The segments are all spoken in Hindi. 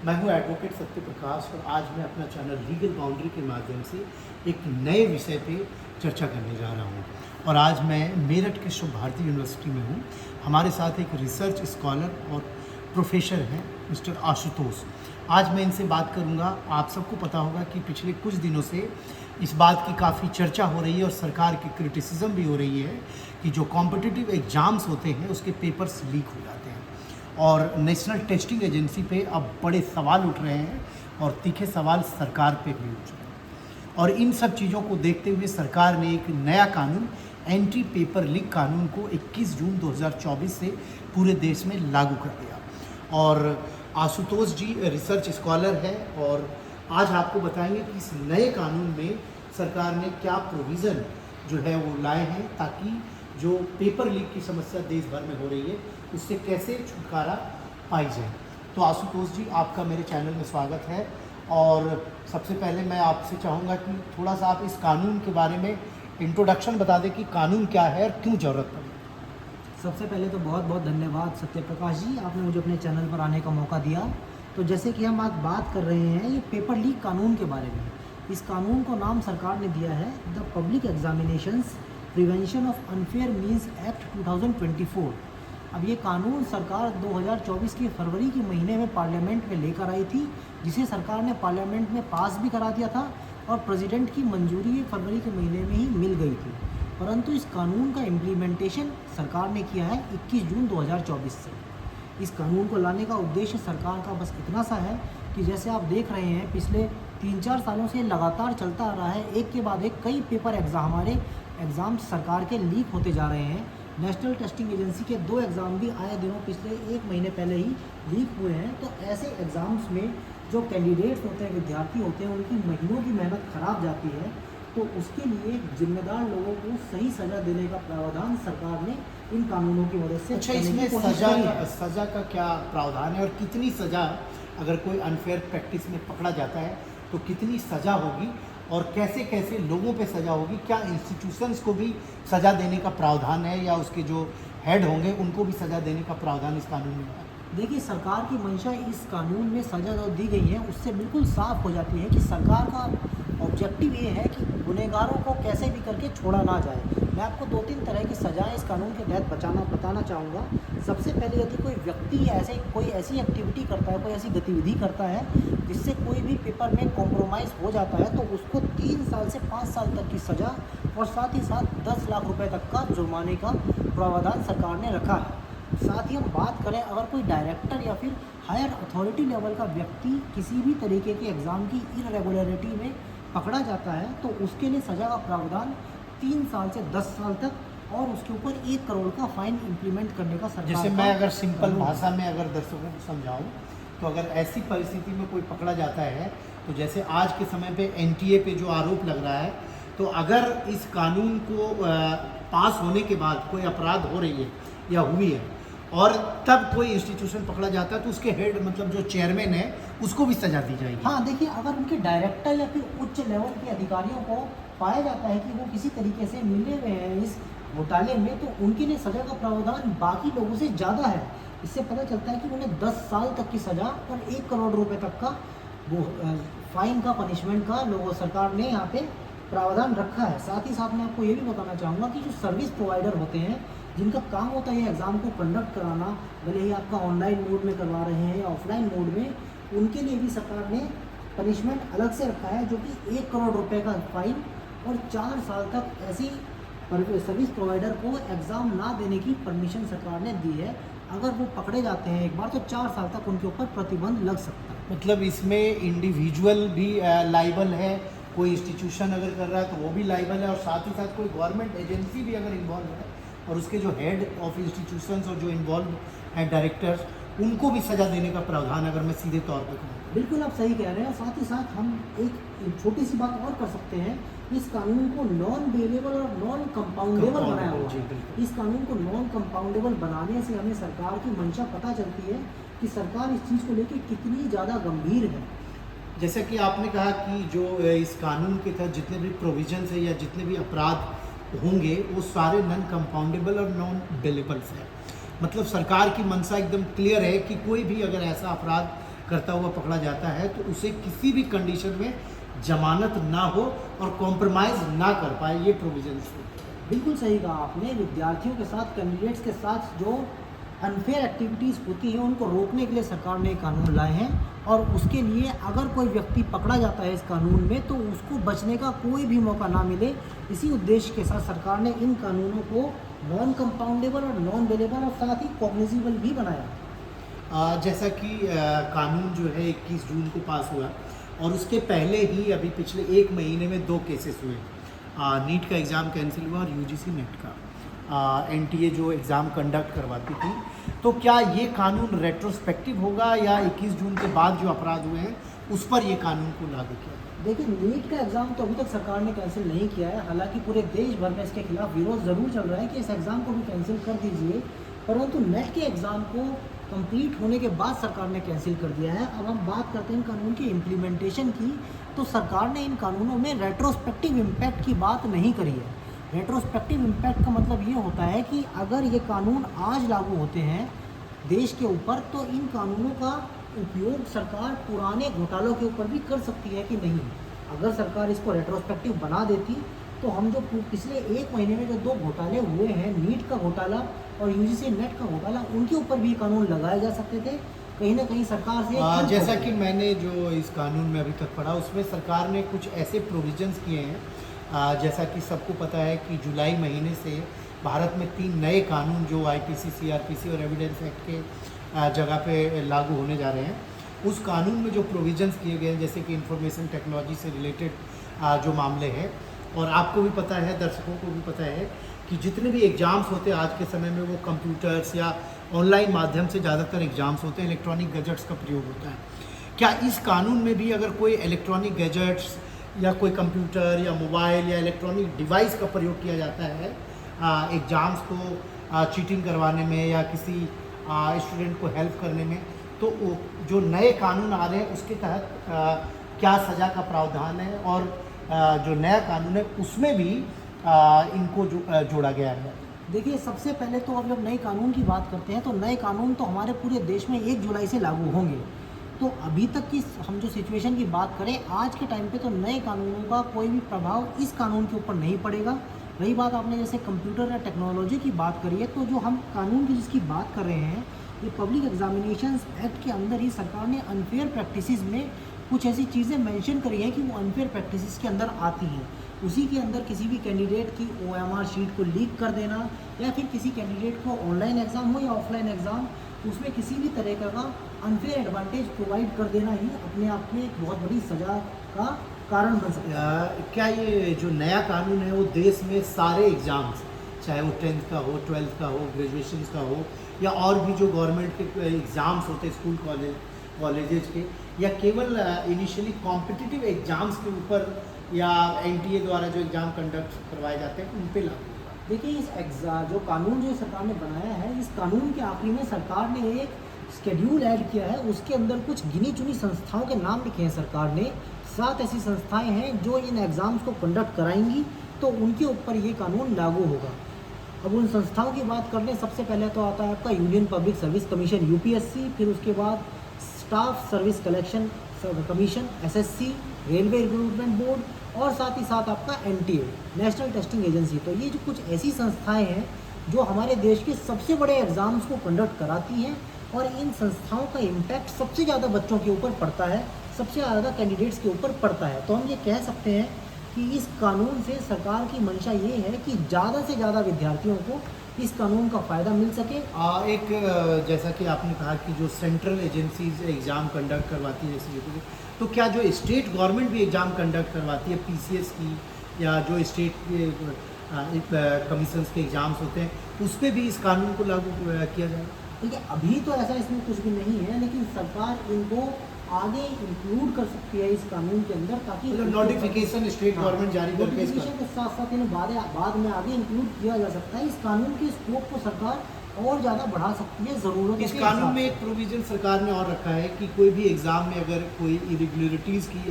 मैं हूं एडवोकेट सत्य प्रकाश और आज मैं अपना चैनल लीगल बाउंड्री के माध्यम से एक नए विषय पे चर्चा करने जा रहा हूं। और आज मैं मेरठ के शुभ भारती यूनिवर्सिटी में हूं। हमारे साथ एक रिसर्च स्कॉलर और प्रोफेसर हैं मिस्टर आशुतोष। आज मैं इनसे बात करूंगा। आप सबको पता होगा कि पिछले कुछ दिनों से इस बात की काफ़ी चर्चा हो रही है और सरकार की क्रिटिसिज्म भी हो रही है कि जो कॉम्पिटिटिव एग्ज़ाम्स होते हैं उसके पेपर्स लीक हो जाते हैं और नेशनल टेस्टिंग एजेंसी पे अब बड़े सवाल उठ रहे हैं और तीखे सवाल सरकार पे भी उठ रहे हैं। और इन सब चीज़ों को देखते हुए सरकार ने एक नया कानून एंटी पेपर लीक कानून को 21 जून 2024 से पूरे देश में लागू कर दिया। और आशुतोष जी रिसर्च स्कॉलर है और आज आपको बताएंगे कि इस नए कानून में सरकार ने क्या प्रोविज़न जो है वो लाए हैं ताकि जो पेपर लीक की समस्या देश भर में हो रही है उससे कैसे छुटकारा पाई जाए। तो आशुतोष जी आपका मेरे चैनल में स्वागत है। और सबसे पहले मैं आपसे चाहूँगा कि थोड़ा सा आप इस कानून के बारे में इंट्रोडक्शन बता दें कि कानून क्या है और क्यों ज़रूरत पड़ी। सबसे पहले तो बहुत बहुत धन्यवाद सत्य प्रकाश जी, आपने मुझे अपने चैनल पर आने का मौका दिया। तो जैसे कि हम आज बात कर रहे हैं ये पेपर लीक कानून के बारे में। इस कानून को नाम सरकार ने दिया है the public examinations prevention of unfair means act 2024। अब ये कानून सरकार 2024 के फरवरी के महीने में पार्लियामेंट में लेकर आई थी, जिसे सरकार ने पार्लियामेंट में पास भी करा दिया था और प्रेसिडेंट की मंजूरी फरवरी के महीने में ही मिल गई थी। परंतु इस कानून का इम्प्लीमेंटेशन सरकार ने किया है 21 जून 2024 से। इस कानून को लाने का उद्देश्य सरकार का बस इतना सा है कि जैसे आप देख रहे हैं पिछले 3-4 सालों से लगातार चलता आ रहा है, एक के बाद एक कई पेपर हमारे एग्ज़ाम सरकार के लीक होते जा रहे हैं। नेशनल टेस्टिंग एजेंसी के 2 एग्ज़ाम भी आए दिनों पिछले 1 महीने पहले ही लीक हुए हैं। तो ऐसे एग्ज़ाम्स में जो कैंडिडेट्स होते हैं, विद्यार्थी होते हैं, उनकी महीनों की मेहनत खराब जाती है। तो उसके लिए जिम्मेदार लोगों को सही सज़ा देने का प्रावधान सरकार ने इन कानूनों की मदद से। अच्छा, इसमें सज़ा का क्या प्रावधान है और कितनी सज़ा, अगर कोई अनफेयर प्रैक्टिस में पकड़ा जाता है तो कितनी सज़ा होगी और कैसे कैसे लोगों पे सज़ा होगी? क्या इंस्टीट्यूशंस को भी सज़ा देने का प्रावधान है या उसके जो हेड होंगे उनको भी सज़ा देने का प्रावधान इस कानून में है? देखिए, सरकार की मंशा इस कानून में सज़ा जो दी गई है उससे बिल्कुल साफ हो जाती है कि सरकार का ऑब्जेक्टिव ये है कि गुनहगारों को कैसे भी करके छोड़ा ना जाए। मैं आपको 2-3 तरह की सज़ाएं इस कानून के तहत बताना चाहूँगा। सबसे पहले यदि कोई व्यक्ति कोई ऐसी एक्टिविटी करता है, कोई ऐसी गतिविधि करता है जिससे कोई भी पेपर में कॉम्प्रोमाइज़ हो जाता है तो उसको 3 साल से 5 साल तक की सज़ा और साथ ही साथ 10 लाख रुपये तक का जुर्माने का प्रावधान सरकार ने रखा है। साथ ही हम बात करें, अगर कोई डायरेक्टर या फिर हायर अथॉरिटी लेवल का व्यक्ति किसी भी तरीके के एग्ज़ाम की इरेगुलरिटी में पकड़ा जाता है तो उसके लिए सज़ा का प्रावधान 3 साल से 10 साल तक और उसके ऊपर 1 करोड़ का फाइन इम्प्लीमेंट करने का सरकार। जैसे मैं अगर सिंपल भाषा में अगर दर्शकों को समझाऊं तो अगर ऐसी परिस्थिति में कोई पकड़ा जाता है तो जैसे आज के समय पे एनटीए पे जो आरोप लग रहा है, तो अगर इस कानून को पास होने के बाद कोई अपराध हो रही है या हुई है और तब कोई इंस्टीट्यूशन पकड़ा जाता है तो उसके हेड मतलब जो चेयरमैन है उसको भी सजा दी जाएगी। हाँ, देखिए, अगर उनके डायरेक्टर या फिर उच्च लेवल के अधिकारियों को पाया जाता है कि वो किसी तरीके से मिले हुए हैं इस घोटाले में तो उनके लिए सज़ा का प्रावधान बाकी लोगों से ज़्यादा है। इससे पता चलता है कि उन्हें 10 साल तक की सज़ा और 1 करोड़ रुपए तक का वो फाइन का पनिशमेंट का सरकार ने यहाँ पे प्रावधान रखा है। साथ ही साथ मैं आपको ये भी बताना चाहूँगा कि जो सर्विस प्रोवाइडर होते हैं जिनका काम होता है एग्ज़ाम को कंडक्ट कराना, भले ही आपका ऑनलाइन मोड में करवा रहे हैं या ऑफलाइन मोड में, उनके लिए भी सरकार ने पनिशमेंट अलग से रखा है जो कि 1 करोड़ रुपए का फाइन और 4 साल तक ऐसी सर्विस प्रोवाइडर को एग्ज़ाम ना देने की परमिशन सरकार ने दी है। अगर वो पकड़े जाते हैं एक बार तो 4 साल तक उनके ऊपर प्रतिबंध लग सकता है। मतलब इसमें इंडिविजुअल भी लाइबल है, कोई इंस्टीट्यूशन अगर कर रहा है तो वो भी लाइबल है और साथ ही साथ कोई गवर्नमेंट एजेंसी भी अगर इन्वॉल्व है और उसके जो हेड ऑफ इंस्टीट्यूशंस और जो इन्वॉल्व हैं डायरेक्टर्स, उनको भी सज़ा देने का प्रावधान अगर मैं सीधे तौर पर कहूँ। बिल्कुल आप सही कह रहे हैं। साथ ही साथ हम एक छोटी सी बात और कर सकते हैं, इस कानून को नॉन बेलेबल और नॉन कंपाउंडेबल बनाया हुआ है। इस कानून को नॉन कंपाउंडेबल बनाने से हमें सरकार की मंशा पता चलती है कि सरकार इस चीज़ को लेकर कितनी ज़्यादा गंभीर है। जैसा कि आपने कहा कि जो इस कानून के तहत जितने भी प्रोविजंस है या जितने भी अपराध होंगे वो सारे नॉन कंपाउंडेबल और नॉन बेलेबल्स हैं। मतलब सरकार की मंशा एकदम क्लियर है कि कोई भी अगर ऐसा अपराध करता हुआ पकड़ा जाता है तो उसे किसी भी कंडीशन में जमानत ना हो और कॉम्प्रोमाइज़ ना कर पाए, ये प्रोविजंस हैं। बिल्कुल सही कहा आपने। विद्यार्थियों के साथ, कैंडिडेट्स के साथ जो अनफेयर एक्टिविटीज़ होती हैं उनको रोकने के लिए सरकार ने कानून लाए हैं, और उसके लिए अगर कोई व्यक्ति पकड़ा जाता है इस कानून में तो उसको बचने का कोई भी मौका ना मिले, इसी उद्देश्य के साथ सरकार ने इन कानूनों को नॉन कंपाउंडेबल और नॉन बेलेबल और साथ ही कॉग्निजिबल भी बनाया। जैसा कि कानून जो है 21 जून को पास हुआ और उसके पहले ही अभी पिछले 1 महीने में 2 केसेस हुए। नीट का एग्ज़ाम कैंसिल हुआ और यूजीसी नेट का। एनटीए जो एग्ज़ाम कंडक्ट करवाती थी, तो क्या ये कानून रेट्रोस्पेक्टिव होगा या 21 जून के बाद जो अपराध हुए हैं उस पर ये कानून को लागू किया जाए? देखिए, नीट का एग्ज़ाम तो अभी तक सरकार ने कैंसिल नहीं किया है। हालांकि पूरे देश भर में इसके खिलाफ विरोध ज़रूर चल रहा है कि इस एग्ज़ाम को भी कैंसिल कर दीजिए, परंतु नेट के एग्ज़ाम को कंप्लीट होने के बाद सरकार ने कैंसिल कर दिया है। अब हम बात करते हैं इन कानून की इम्प्लीमेंटेशन की, तो सरकार ने इन कानूनों में रेट्रोस्पेक्टिव इम्पैक्ट की बात नहीं करी है। रेट्रोस्पेक्टिव इम्पैक्ट का मतलब ये होता है कि अगर ये कानून आज लागू होते हैं देश के ऊपर, तो इन कानूनों का उपयोग सरकार पुराने घोटालों के ऊपर भी कर सकती है कि नहीं। अगर सरकार इसको रेट्रोस्पेक्टिव बना देती तो हम जो पिछले 1 महीने में जो 2 घोटाले हुए हैं, नीट का घोटाला और यूजीसी नेट का घोटाला, उनके ऊपर भी कानून लगाए जा सकते थे। कहीं ना कहीं सरकार से जैसा कि मैंने जो इस कानून में अभी तक पढ़ा, उसमें सरकार ने कुछ ऐसे प्रोविजंस किए हैं, जैसा कि सबको पता है कि जुलाई महीने से भारत में 3 नए कानून जो आईपीसी, सीआरपीसी और एविडेंस एक्ट के जगह पे लागू होने जा रहे हैं। उस कानून में जो प्रोविजंस किए गए हैं, जैसे कि इंफॉर्मेशन टेक्नोलॉजी से रिलेटेड जो मामले हैं, और आपको भी पता है, दर्शकों को भी पता है कि जितने भी एग्ज़ाम्स होते हैं आज के समय में वो कंप्यूटर्स या ऑनलाइन माध्यम से ज़्यादातर एग्ज़ाम्स होते हैं, इलेक्ट्रॉनिक गैजेट्स का प्रयोग होता है। क्या इस कानून में भी अगर कोई इलेक्ट्रॉनिक गैजेट्स या कोई कंप्यूटर या मोबाइल या इलेक्ट्रॉनिक डिवाइस का प्रयोग किया जाता है एग्ज़ाम्स को चीटिंग करवाने में या किसी स्टूडेंट को हेल्प करने में, तो जो नए कानून आ रहे हैं उसके तहत क्या सज़ा का प्रावधान है, और जो नया कानून है उसमें भी इनको जोड़ा गया है? देखिए, सबसे पहले तो अब जब नए कानून की बात करते हैं तो नए कानून तो हमारे पूरे देश में 1 जुलाई से लागू होंगे। तो अभी तक की हम जो सिचुएशन की बात करें, आज के टाइम पे तो नए कानूनों का कोई भी प्रभाव इस कानून के ऊपर नहीं पड़ेगा। रही बात आपने जैसे कंप्यूटर या टेक्नोलॉजी की बात करी है, तो जो हम कानून की जिसकी बात कर रहे हैं, ये पब्लिक एग्जामिनेशंस एक्ट के अंदर ही सरकार ने अनफेयर प्रैक्टिसेस में कुछ ऐसी चीज़ें मेंशन करी हैं कि वो अनफेयर प्रैक्टिसेस के अंदर आती हैं। उसी के अंदर किसी भी कैंडिडेट की OMR शीट को लीक कर देना, या फिर किसी कैंडिडेट को ऑनलाइन एग्ज़ाम हो या ऑफलाइन एग्ज़ाम, उसमें किसी भी तरह का अनफेयर एडवांटेज प्रोवाइड कर देना ही अपने आप में एक बहुत बड़ी सज़ा का कारण बन सकता है। क्या ये जो नया कानून है वो देश में सारे एग्ज़ाम्स, चाहे वो 10th का हो, 12th का हो, ग्रेजुएशन का हो, या और भी जो गवर्नमेंट के एग्ज़ाम्स होते हैं स्कूल कॉलेजेस के, या केवल इनिशियली कॉम्पिटिटिव एग्ज़ाम्स के ऊपर या एनटीए द्वारा जो एग्ज़ाम कंडक्ट करवाए जाते हैं उन पे लागू? देखिए, इस जो कानून जो सरकार ने बनाया है, इस कानून के आखिरी में सरकार ने एक शेड्यूल ऐड किया है। उसके अंदर कुछ गिनी चुनी संस्थाओं के नाम लिखे हैं सरकार ने। 7 ऐसी संस्थाएं हैं जो इन एग्ज़ाम्स को कंडक्ट कराएंगी, तो उनके ऊपर ये कानून लागू होगा। अब उन संस्थाओं की बात कर लें, सबसे पहले तो आता है आपका union public service commission UPSC, फिर उसके बाद staff service collection commission SSC, railway recruitment board, और साथ ही साथ आपका NTA, नेशनल टेस्टिंग एजेंसी। तो ये जो कुछ ऐसी संस्थाएं हैं जो हमारे देश के सबसे बड़े एग्ज़ाम्स को कंडक्ट कराती हैं, और इन संस्थाओं का इम्पैक्ट सबसे ज़्यादा बच्चों के ऊपर पड़ता है, सबसे ज़्यादा कैंडिडेट्स के ऊपर पड़ता है। तो हम ये कह सकते हैं कि इस कानून से सरकार की मंशा ये है कि ज़्यादा से ज़्यादा विद्यार्थियों को इस कानून का फ़ायदा मिल सके। एक जैसा कि आपने कहा कि जो सेंट्रल एजेंसीज एग्ज़ाम कंडक्ट करवाती है जैसे, तो क्या जो स्टेट गवर्नमेंट भी एग्ज़ाम कंडक्ट करवाती है PCS की, या जो स्टेट के कमीशंस के एग्ज़ाम्स होते हैं, उस पर भी इस कानून को लागू किया जाए? देखिए, अभी तो ऐसा इसमें कुछ भी नहीं है, लेकिन सरकार इनको आगे इंक्लूड कर सकती है इस कानून के अंदर, ताकि नोटिफिकेशन स्टेट गवर्नमेंट जारी करके नोटिफिकेशन के साथ साथ इन्हें बाद में आगे इंक्लूड किया जा सकता है। इस कानून के स्कोप को सरकार और ज़्यादा बढ़ा सकती है ज़रूरत। इस कानून में एक प्रोविज़न सरकार ने और रखा है कि कोई भी एग्ज़ाम में अगर कोई इरेगुलरिटीज़ की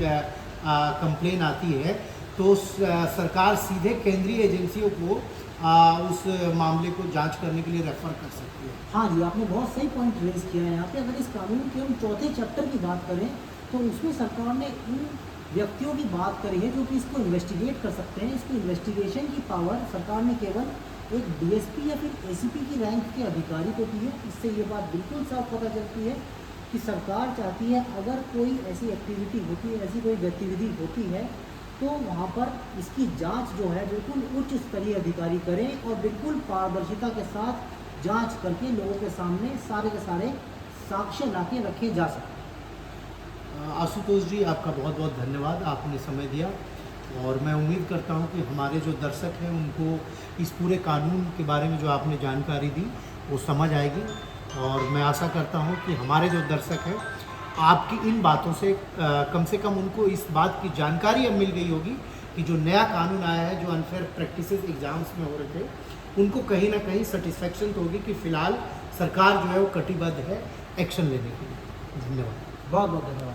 कंप्लेन आती है तो सरकार सीधे केंद्रीय एजेंसियों को उस मामले को जांच करने के लिए रेफर कर सकती है। हाँ जी, आपने बहुत सही पॉइंट रेज किया है यहाँ पे। अगर इस कानून के हम चौथे चैप्टर की बात करें तो उसमें सरकार ने उन व्यक्तियों की बात करी है जो कि इसको इन्वेस्टिगेट कर सकते हैं। इसकी इन्वेस्टिगेशन की पावर सरकार ने केवल एक डीएसपी या फिर एसीपी की रैंक के अधिकारी को दी है। इससे ये बात बिल्कुल साफ पता चलती है कि सरकार चाहती है अगर कोई ऐसी एक्टिविटी होती है, ऐसी कोई गतिविधि होती है, तो वहाँ पर इसकी जांच जो है बिल्कुल उच्च स्तरीय अधिकारी करें और बिल्कुल पारदर्शिता के साथ जांच करके लोगों के सामने सारे के सारे साक्ष्य ला के रखे जा सकते। आशुतोष जी, आपका बहुत बहुत धन्यवाद, आपने समय दिया। और मैं उम्मीद करता हूं कि हमारे जो दर्शक हैं उनको इस पूरे कानून के बारे में जो आपने जानकारी दी वो समझ आएगी। और मैं आशा करता हूं कि हमारे जो दर्शक हैं आपकी इन बातों से कम उनको इस बात की जानकारी अब मिल गई होगी कि जो नया कानून आया है, जो अनफेयर प्रैक्टिसेस एग्ज़ाम्स में हो रहे थे, उनको कहीं ना कहीं सेटिस्फेक्शन तो होगी कि फ़िलहाल सरकार जो है वो कटिबद्ध है एक्शन लेने के लिए। धन्यवाद। बहुत बहुत धन्यवाद।